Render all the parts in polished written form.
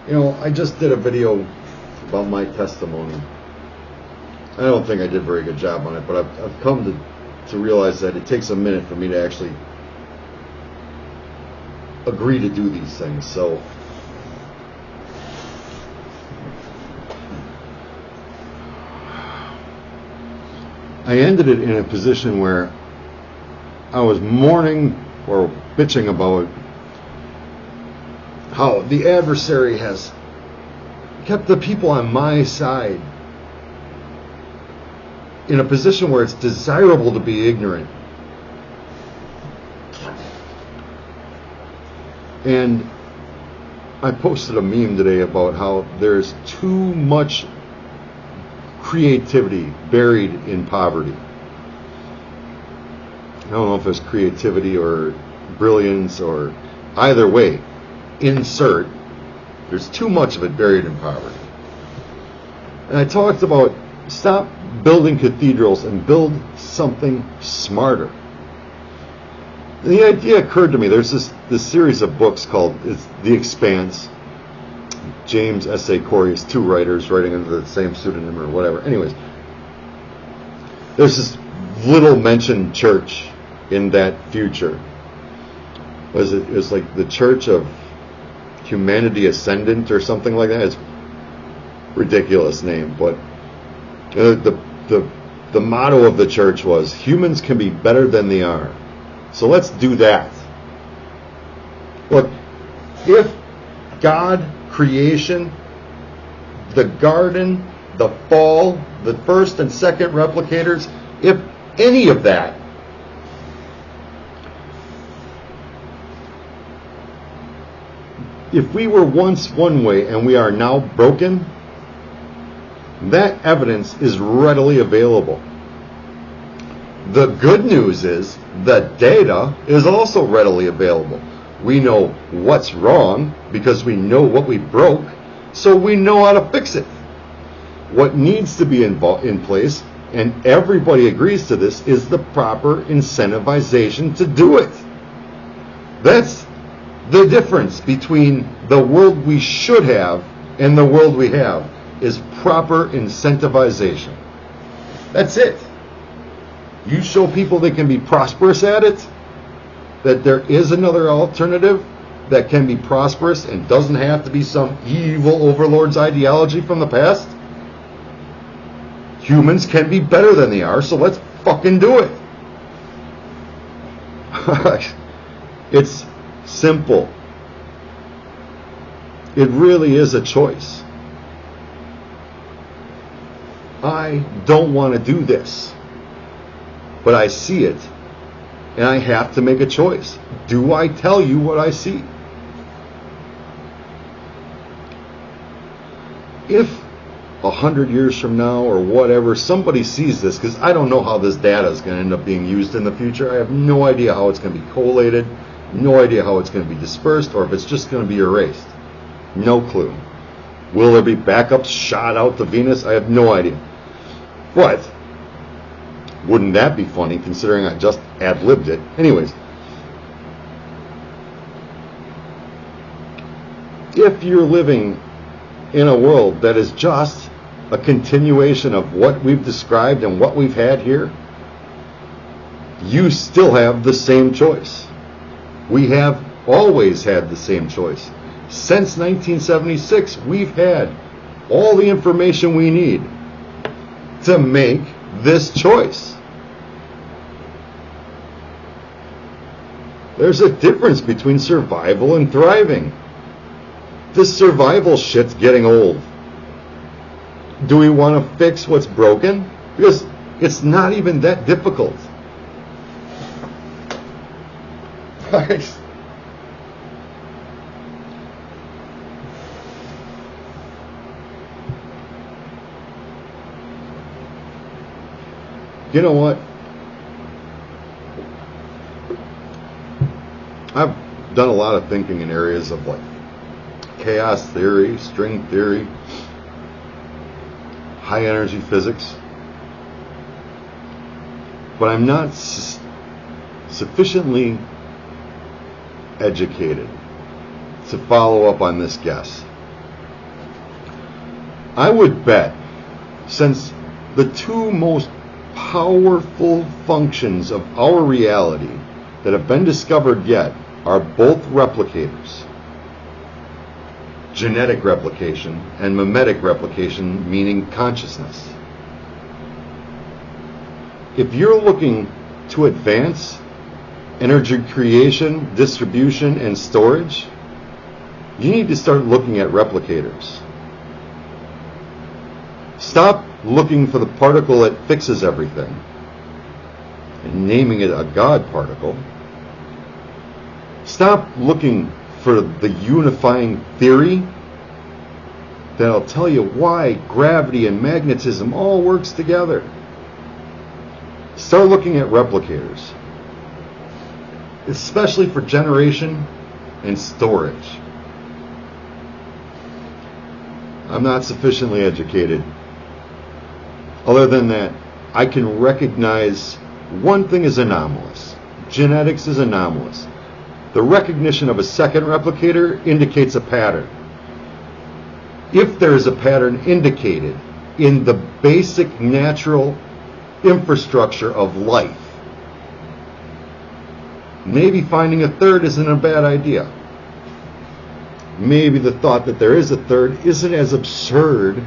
I just did a video about my testimony. I don't think I did a very good job on it, but I've come to realize that it takes a minute for me to actually agree to do these things. So I ended it in a position where I was mourning or bitching about how the adversary has kept the people on my side in a position where it's desirable to be ignorant. And I posted a meme today about how there's too much creativity buried in poverty. I don't know if it's creativity or brilliance or either way. Insert. There's too much of it buried in poverty. And I talked about stop building cathedrals and build something smarter. And the idea occurred to me. There's this series of books called The Expanse. James S.A. Corey is two writers writing under the same pseudonym or whatever. Anyways, there's this little mentioned church in that future. It was like the Church of Humanity Ascendant or something like that. It's a ridiculous name, but the motto of the church was humans can be better than they are. So let's do that. Look, if God, creation, the garden, the fall, the first and second replicators, if any of that if we were once one way and we are now broken, that evidence is readily available. The good news is the data is also readily available. We know what's wrong because we know what we broke, so we know how to fix it. What needs to be in place, and everybody agrees to this, is the proper incentivization to do it. That's the difference between the world we should have and the world we have, is proper incentivization. That's it. You show people they can be prosperous at it, that there is another alternative that can be prosperous and doesn't have to be some evil overlord's ideology from the past. Humans can be better than they are, so let's fucking do it. It's simple. It really is a choice. I don't want to do this, but I see it, and I have to make a choice. Do I tell you what I see? If 100 years from now or whatever, somebody sees this, because I don't know how this data is going to end up being used in the future. I have no idea how it's going to be collated, no idea how it's going to be dispersed, or if it's just going to be erased. No clue. Will there be backups shot out to Venus? I have no idea. But wouldn't that be funny, considering I just ad-libbed it? Anyways, if you're living in a world that is just a continuation of what we've described and what we've had here, you still have the same choice. We have always had the same choice. Since 1976, we've had all the information we need to make this choice. There's a difference between survival and thriving. This survival shit's getting old. Do we want to fix what's broken? Because it's not even that difficult. You know what? I've done a lot of thinking in areas of like chaos theory, string theory, high energy physics, but I'm not sufficiently educated to follow up on this guess. I would bet, since the two most powerful functions of our reality that have been discovered yet are both replicators, genetic replication and mimetic replication, meaning consciousness. If you're looking to advance energy creation, distribution, and storage, you need to start looking at replicators. Stop looking for the particle that fixes everything and naming it a God particle. Stop looking for the unifying theory that'll tell you why gravity and magnetism all works together. Start looking at replicators, especially for generation and storage. I'm not sufficiently educated. Other than that, I can recognize one thing is anomalous. Genetics is anomalous. The recognition of a second replicator indicates a pattern. If there is a pattern indicated in the basic natural infrastructure of life, maybe finding a third isn't a bad idea. Maybe the thought that there is a third isn't as absurd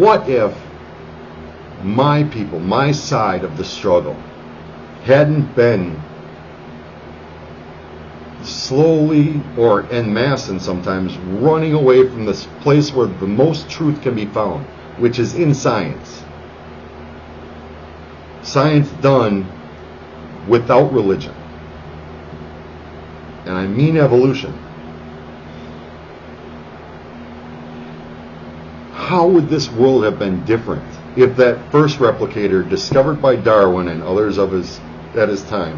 What if my people, my side of the struggle, hadn't been slowly or en masse and sometimes running away from this place where the most truth can be found, which is in science. Science done without religion. And I mean evolution. How would this world have been different if that first replicator discovered by Darwin and others of at his time,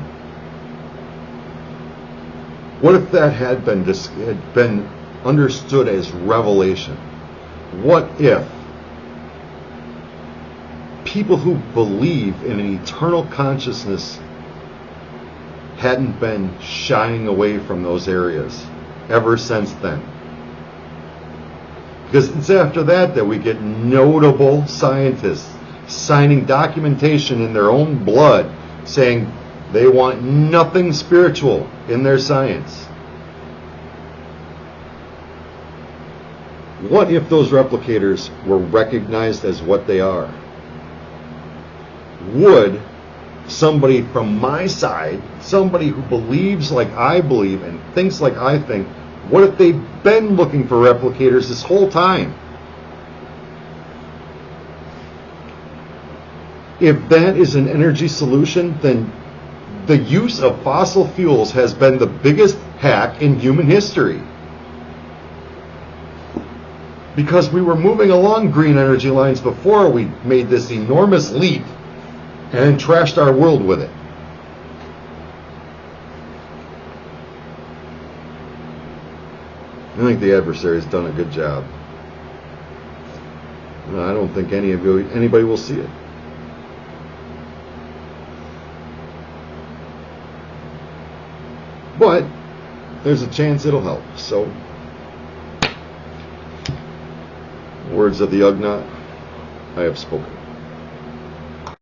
what if that had been understood as revelation? What if people who believe in an eternal consciousness hadn't been shying away from those areas ever since then? Because it's after that that we get notable scientists signing documentation in their own blood saying they want nothing spiritual in their science. What if those replicators were recognized as what they are? Would somebody from my side, somebody who believes like I believe and thinks like I think, what if they've been looking for replicators this whole time? If that is an energy solution, then the use of fossil fuels has been the biggest hack in human history. Because we were moving along green energy lines before we made this enormous leap and trashed our world with it. I think the adversary has done a good job. I don't think anybody will see it. But there's a chance it'll help. So, words of the Ugnaught, I have spoken.